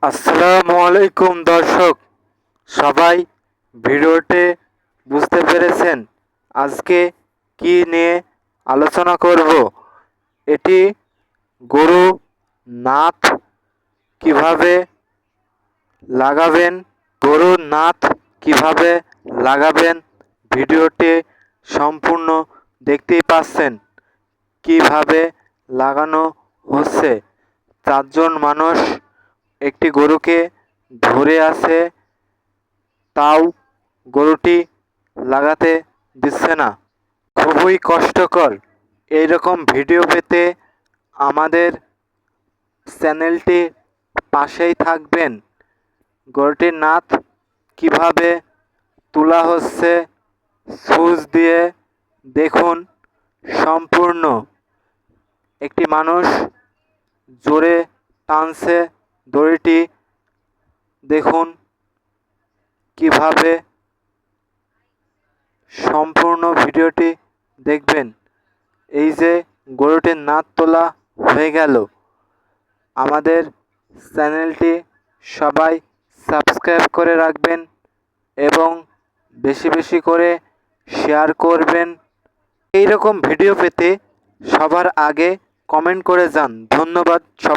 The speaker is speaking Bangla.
আসসালামু আলাইকুম দর্শক, সবাই ভিডিওতে বুঝতে পেরেছেন আজকে কি নিয়ে আলোচনা করব। এটি গরু নাথ কিভাবে লাগাবেন, গরুর নাথ কিভাবে লাগাবেন ভিডিওটি সম্পূর্ণ দেখতেই পাচ্ছেন। কিভাবে লাগানো হচ্ছে, চারজন মানুষ একটি গরুকে ধরে আছে, তাও গরুটি লাগাতে দিচ্ছে না। খুবই কষ্টকর। এইরকম ভিডিও পেতে আমাদের চ্যানেলটি পাশেই থাকবেন। গরুটির নাথ কিভাবে তোলা হচ্ছে সুচ দিয়ে দেখুন সম্পূর্ণ। একটি মানুষ জোরে টানছে দড়িটি, দেখুন কিভাবে সম্পূর্ণ ভিডিওটি দেখবেন। এই যে গরুটির নাথ তোলা হয়ে গেল। আমাদের চ্যানেলটি সবাই সাবস্ক্রাইব করে রাখবেন এবং বেশি বেশি করে শেয়ার করবেন। এই রকম ভিডিও পেতে সবার আগে কমেন্ট করে যান। ধন্যবাদ সব।